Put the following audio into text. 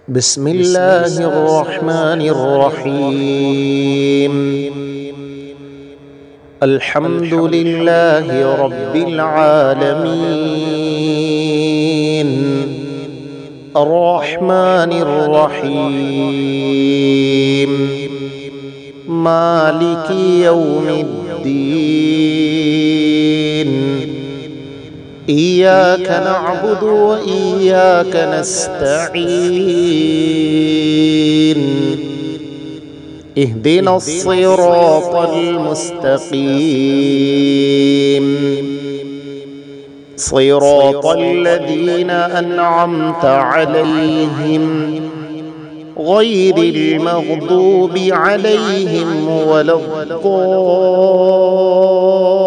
بسم الله الرحمن الرحيم. الحمد لله رب العالمين، الرحمن الرحيم، مالك يوم الدين. إياك نعبد وإياك نستعين. اهدنا الصراط المستقيم، صراط الذين أنعمت عليهم غير المغضوب عليهم ولا الضالين.